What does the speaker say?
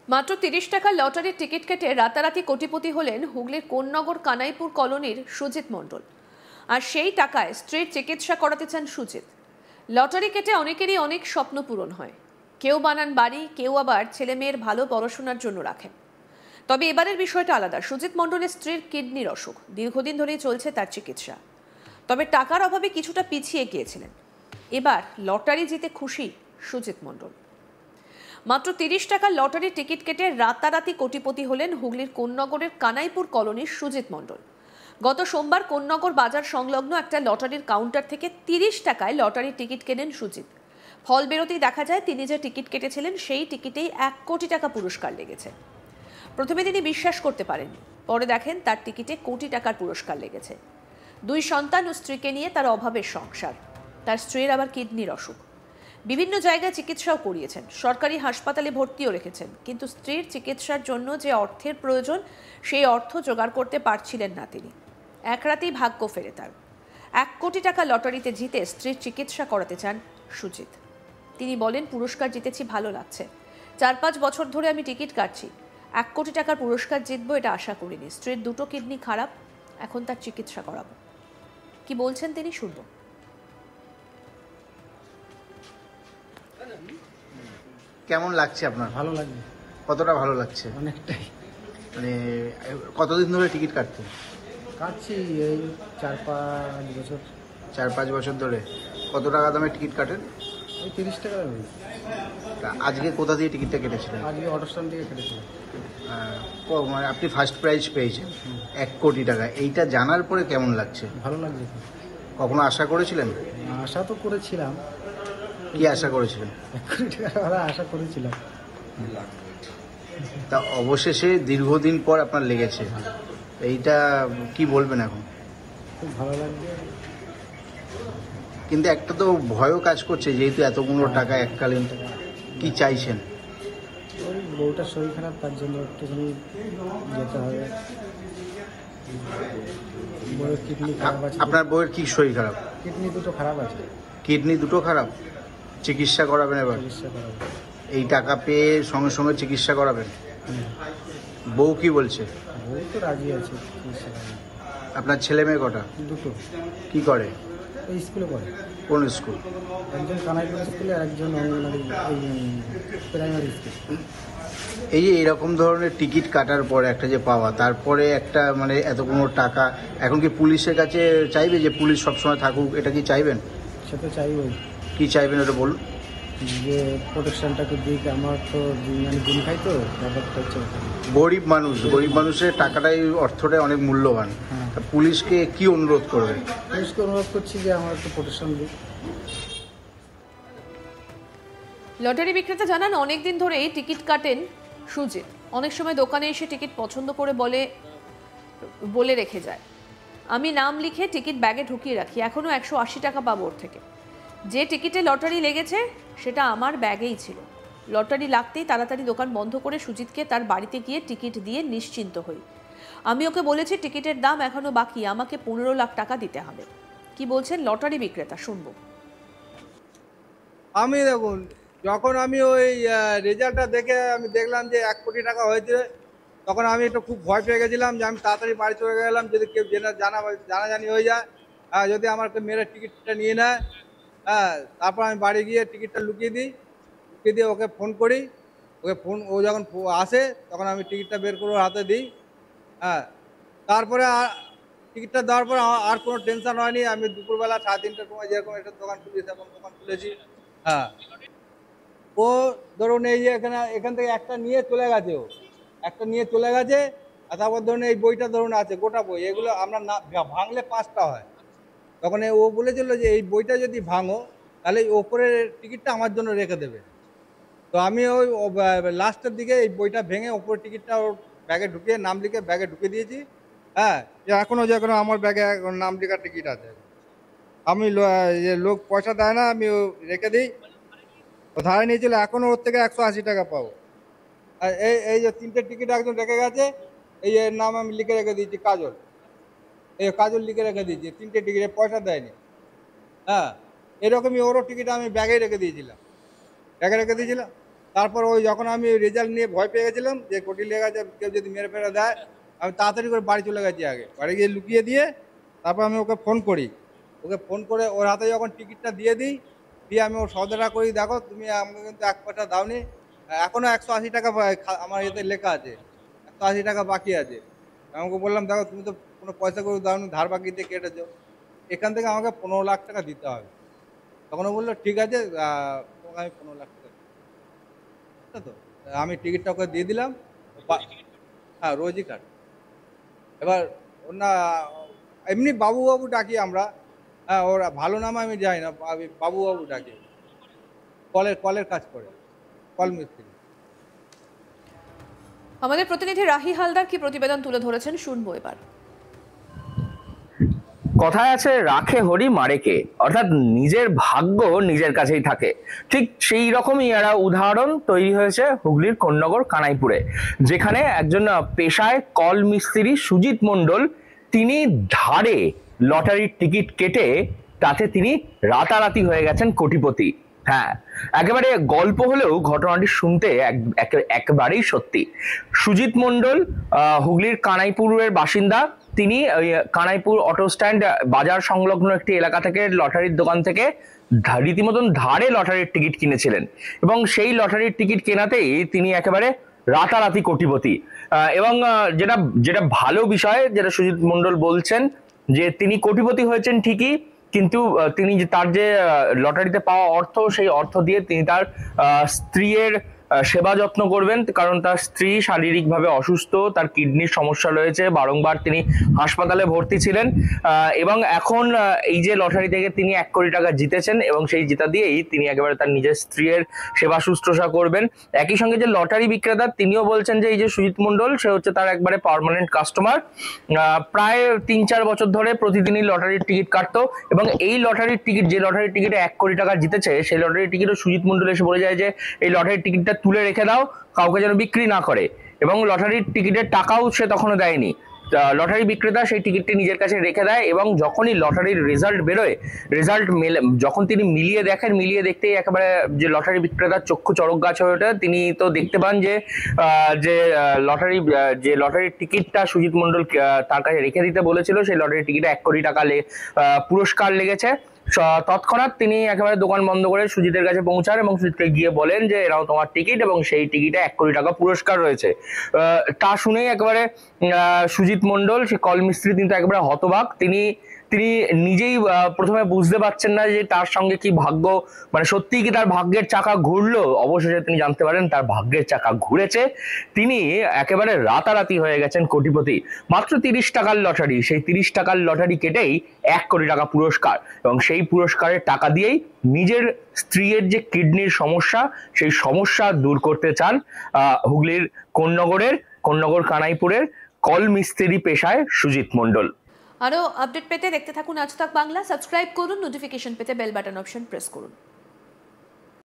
মাত্র ৩০ টাকার লটারির টিকিট কেটে রাতারাতি কোটিপতি হলেন হুগলির কোন্নগর কানাইপুর কলোনির সুজিত মণ্ডল। আর সেই টাকায় স্ত্রীর চিকিৎসা করাতে চান সুজিত। লটারি কেটে অনেকেরই অনেক স্বপ্ন পূরণ হয়। কেউ বানান বাড়ি, কেউ আবার ছেলে মেয়ের ভালো পড়াশোনার জন্য রাখেন। তবে এবারের বিষয়টা আলাদা। সুজিত মণ্ডলের স্ত্রীর কিডনির অসুখ, দীর্ঘদিন ধরেই চলছে তার চিকিৎসা। তবে টাকার অভাবে কিছুটা পিছিয়ে গিয়েছিলেন। এবার লটারি জিতে খুশি সুজিত মণ্ডল। মাত্র ৩০ টাকার লটারির টিকিট কেটে রাতারাতি কোটিপতি হলেন হুগলির কোন্নগরের কানাইপুর কলোনির সুজিত মণ্ডল। গত সোমবার কোন্নগর বাজার সংলগ্ন একটা লটারির কাউন্টার থেকে ৩০ টাকায় লটারির টিকিট কেনেন সুজিত। ফল বেরোতেই দেখা যায় তিনি যে টিকিট কেটেছিলেন সেই টিকিটেই ১ কোটি টাকা পুরস্কার লেগেছে। প্রথমে তিনি বিশ্বাস করতে পারেননি, পরে দেখেন তার টিকিটে কোটি টাকার পুরস্কার লেগেছে। ২ সন্তান ও স্ত্রীকে নিয়ে তার অভাবের সংসার। তার স্ত্রীর আবার কিডনির অসুখ। বিভিন্ন জায়গায় চিকিৎসাও করিয়েছেন, সরকারি হাসপাতালে ভর্তিও রেখেছেন, কিন্তু স্ত্রীর চিকিৎসার জন্য যে অর্থের প্রয়োজন সেই অর্থ জোগাড় করতে পারছিলেন না তিনি। এক রাতেই ভাগ্য ফেরে তার। ১ কোটি টাকা লটারিতে জিতে স্ত্রীর চিকিৎসা করাতে চান সুজিত। তিনি বলেন, পুরস্কার জিতেছি, ভালো লাগছে। ৪-৫ বছর ধরে আমি টিকিট কাটছি। ১ কোটি টাকার পুরস্কার জিতবো এটা আশা করিনি। স্ত্রীর 2টো কিডনি খারাপ, এখন তার চিকিৎসা করাবো। কি বলছেন তিনি, শুনবো। কেমন লাগছে আপনার? ভালো লাগবে। কতটা ভালো লাগছে? অনেকটাই। মানে কতদিন ধরে টিকিট কাটতেন? কাটছি এই 4-5 বছর। 4-5 বছর ধরে। কত টাকা দামের টিকিট কাটেন? ওই 30 টাকা দামে। তা আজকে কোথা দিয়ে টিকিটটা কেটেছিলেন? আজকে অটো স্ট্যান্ড থেকে কেটেছিলাম। মানে আপনি ফার্স্ট প্রাইজ পেয়েছেন 1 কোটি টাকা, এইটা জানার পরে কেমন লাগছে? ভালো লাগছে। কখনো আশা করেছিলেন? আশা তো করেছিলাম। কি আশা করেছিলেন? 1 কোটি টাকা আশা করেছিলাম। তা অবশেষে দীর্ঘদিন পর আপনার লেগেছে, এইটা কি বলবেন এখন? খুব ভালো লাগছে। কিন্তু একটা তো ভয়ও কাজ করছে, যেহেতু এতগুলো টাকা এককালীন। কি চাইছেন? ওই বউটার শরীর খারাপ, তার জন্য একটুখানি যেতে হবে। বউয়ের কিডনি খারাপ আছে। আপনার বউয়ের কি শরীর খারাপ? কিডনি দুটো খারাপ আছে। কিডনি দুটো খারাপ, চিকিৎসা করাবেন এবার? চিকিৎসা করাবো। এই টাকা পেয়ে সঙ্গে সঙ্গে চিকিৎসা করাবেন? বউ কি বলছে? বউ তো রাজি আছে চিকিৎসা করানো। আপনার ছেলে মেয়ে কটা? দুটো। কি করে? এই স্কুলে পড়ে। কোন স্কুল? একজন কানাইপুর স্কুলে আর একজন অঙ্গনওয়াড়ি প্রাইমারি স্কুল। এই যে এরকম ধরনের টিকিট কাটার পরে একটা যে পাওয়া, তারপরে একটা মানে এতগুলো টাকা, এখন কি পুলিশের কাছে চাইবে যে পুলিশ সবসময় থাকুক, এটা কি চাইবেন? সে তো চাইবই। কি চাইবেন ওটা বলুন। যে প্রোটেকশনটাকে দিক, আমার তো মানে দিন খাই তো, ব্যাপারটা হচ্ছে গরিব মানুষের টাকাটাই, অর্থটাই অনেক মূল্যবান। তা পুলিশকে কি অনুরোধ করবে? পুলিশকে অনুরোধ করছি যে আমার একটু প্রোটেকশন দিক। লটারি বিক্রেতা জানান, অনেকদিন ধরেই টিকিট কাটেন সুজিত। অনেক সময় দোকানে এসে টিকিট পছন্দ করে বলে রেখে যায়। আমি নাম লিখে টিকিট ব্যাগে ঢুকিয়ে রাখি। এখনও 180 টাকা পাবো ওর থেকে। যে টিকিটে লটারি লেগেছে সেটা আমার ব্যাগেই ছিল। লটারি লাগতেই তাড়াতাড়ি দোকান বন্ধ করে সুজিতকে তার বাড়িতে গিয়ে টিকিট দিয়ে নিশ্চিন্ত হই। আমি ওকে বলেছি টিকিটের দাম এখনো বাকি, আমাকে 15 লাখ টাকা দিতে হবে। কি বলছেন লটারি বিক্রেতা, শুনবো। আমি দেখুন, যখন আমি ওই রেজাল্টটা দেখে আমি দেখলাম যে 1 কোটি টাকা হয়েছে, তখন আমি একটু খুব ভয় পেয়ে গেছিলাম যে আমি তাড়াতাড়ি বাড়ি চলে গেলাম, যদি কেউ জানাজানি হয়ে যায়, যদি আমার মেয়েরা টিকিটটা নিয়ে নেয়। তারপর আমি বাড়ি গিয়ে টিকিটটা লুকিয়ে দিয়ে ওকে ফোন করি। ও যখন আসে তখন আমি টিকিটটা বের করে ওর হাতে দিই। তারপরে টিকিটটা দেওয়ার পর আর কোনো টেনশন হয়নি। আমি দুপুরবেলা 3:30টার সময় যেরকম একটা দোকান খুলেছি, এখন দোকান খুলেছি। ও ধরুন এই যে এখান থেকে একটা নিয়ে চলে গেছে, আর তারপর ধরুন এই বইটা ধরুন আছে, গোটা বই, এগুলো আমরা না ভাঙলে 5টা হয়। তখন ও বলেছিল যে এই বইটা যদি ভাঙো তাহলে ওপরের টিকিটটা আমার জন্য রেখে দেবে। তো আমি ওই লাস্টের দিকে এই বইটা ভেঙে ওপরের টিকিটটা ওর ব্যাগে ঢুকিয়ে নাম লিখে ব্যাগে ঢুকিয়ে দিয়েছি। এখনও আমার ব্যাগে নাম লেখা টিকিট আছে। আমি লোক পয়সা দেয় না, আমি রেখে দিই। ও ধারে নিয়েছিল, এখনও ওর থেকে 180 টাকা পাবো। আর এই যে 3টে টিকিট একজন রেখে গেছে, এই এর নাম আমি লিখে রেখে দিয়েছি, কাজল। এই কাজল লিখে রেখে দিয়েছি, 3টে টিকিটে পয়সা দেয়নি। এরকমই ওরও টিকিট আমি ব্যাগে রেখে দিয়েছিলাম। তারপর ওই যখন আমি রেজাল্ট নিয়ে ভয় পেয়ে গেছিলাম যে কোটি লেগে গেছে, কেউ যদি মেরে ফেরে দেয়, আমি তাড়াতাড়ি করে বাড়ি চলে গেছি। আগে বাড়ি গিয়ে লুকিয়ে দিয়ে তারপর আমি ওকে ফোন করি। ওকে ফোন করে ওর হাতে যখন টিকিটটা দিয়ে দিই, দিয়ে আমি ওর সৌদাটা করি, দেখো তুমি আমাকে কিন্তু 1 পয়সা দাওনি, এখনও 180 টাকা আমার এতে লেখা আছে, 180 টাকা বাকি আছে। আমাকে বললাম দেখো তুমি তো কোনো পয়সা করে দাওনি, ধার বাকিতে কেটেছো, এখান থেকে আমাকে 15 লাখ টাকা দিতে হবে। তখন ও বললো ঠিক আছে, তোমাকে আমি 15 লাখ টাকা দিই। তো আমি টিকিটটা ওকে দিয়ে দিলাম। হ্যাঁ, রোজই কাট। এবার ওর না এমনি বাবু বাবু ডাকি আমরা। হ্যাঁ, ওর ভালো নাম আমি যাই না, আমি বাবু বাবু ডাকি। কলের কাজ করে, কল মিস্ত্রি। আমাদের প্রতিনিধি রাহি হালদার কি প্রতিবেদন তুলে ধরেছেন শুনবো এবার। কথায় আছে রাখে হরি মারে কে, অর্থাৎ নিজের ভাগ্য নিজের কাছেই থাকে। ঠিক সেই রকমই একটা উদাহরণ তৈরি হয়েছে হুগলির কোন্নগর কানাইপুরে, যেখানে একজন পেশায় কল মিস্ত্রি সুজিত মণ্ডল, তিনি ধারে লটারির টিকিট কেটে তাতে তিনি রাতারাতি হয়ে গেছেন কোটিপতি। হ্যাঁ, একেবারে গল্প হলেও ঘটনাটি শুনতে একেবারেই সত্যি। সুজিত মণ্ডল হুগলির কানাইপুরের বাসিন্দা। তিনি কানাইপুর অটো স্ট্যান্ড বাজার সংলগ্ন একটি এলাকা থেকে লটারির দোকান থেকে রীতিমতন ধারে লটারির টিকিট কিনেছিলেন, এবং সেই লটারির টিকিট কেনাতেই তিনি একেবারে রাতারাতি কোটিপতি। এবং যেটা যেটা ভালো বিষয়, যেটা সুজিত মণ্ডল বলছেন, যে তিনি কোটিপতি হয়েছেন ঠিকই, কিন্তু তিনি তার যে লটারিতে পাওয়া অর্থ, সেই অর্থ দিয়ে তিনি তার স্ত্রীর সেবা যত্ন করবেন, কারণ তার স্ত্রী শারীরিকভাবে অসুস্থ, তার কিডনির সমস্যা রয়েছে, বারংবার তিনি হাসপাতালে ভর্তি ছিলেন, এবং এখন এই যে লটারি থেকে তিনি 1 কোটি টাকা জিতেছেন, এবং সেই জেতা দিয়েই তিনি একেবারে তার নিজের স্ত্রীর সেবা শুশ্রূষা করবেন। একই সঙ্গে যে লটারি বিক্রেতা, তিনিও বলছেন যে এই যে সুজিত মণ্ডল, সে হচ্ছে তার একবারে পার্মানেন্ট কাস্টমার। প্রায় 3-4 বছর ধরে প্রতিদিনই লটারির টিকিট কাটতো, এবং এই লটারির টিকিট, যে লটারির টিকিটে 1 কোটি টাকা জিতেছে, সেই লটারির টিকিটও সুজিত মণ্ডল এসে বলে যায় যে এই লটারির টিকিটটা তুলে রেখে দাও, কাউকে যেন বিক্রি না করে, এবং লটারির টিকিটের টাকাও সে তখনও দেয়নি। লটারি বিক্রেতা সেই টিকিটটি নিজের কাছে রেখে দেয়, এবং যখনই লটারির রেজাল্ট বেরোয়, যখন তিনি মিলিয়ে দেখেন, মিলিয়ে দেখতেই একেবারে যে লটারি বিক্রেতার চক্ষু চড়ক গাছ হয়ে ওঠে। তিনি তো দেখতে পান যে লটারির টিকিটটা সুজিত মণ্ডল তার কাছে রেখে দিতে বলেছিল, সেই লটারির টিকিটে 1 কোটি টাকা পুরস্কার লেগেছে। তৎক্ষণাৎ তিনি একেবারে দোকান বন্ধ করে সুজিতের কাছে পৌঁছান এবং সুজিতকে গিয়ে বলেন যে এরাও তোমার টিকিট, এবং সেই টিকিটে 1 কোটি টাকা পুরস্কার রয়েছে। তা শুনেই একেবারে সুজিত মণ্ডল, সে কল মিস্ত্রি, কিন্তু একেবারে হতবাক। তিনি নিজেই প্রথমে বুঝতে পারছেন না যে তার সঙ্গে কি ভাগ্য, মানে সত্যিই কি তার ভাগ্যের চাকা ঘুরলো। অবশেষে তিনি জানতে পারেন তার ভাগ্যের চাকা ঘুরেছে, তিনি একেবারে রাতারাতি হয়ে গেছেন কোটিপতি। মাত্র 30 টাকার লটারি, সেই 30 টাকার লটারি কেটেই 1 কোটি টাকা পুরস্কার, এবং সেই পুরস্কারের টাকা দিয়েই নিজের স্ত্রীর যে কিডনির সমস্যা, সেই সমস্যা দূর করতে চান হুগলির কোন্নগর কানাইপুরের কল মিস্ত্রি পেশায় সুজিত মণ্ডল। আরো আপডেট পেতে দেখতে থাকুন আজ তাক বাংলা। সাবস্ক্রাইব করুন, নোটিফিকেশন পেতে বেল বাটন অপশন প্রেস করুন।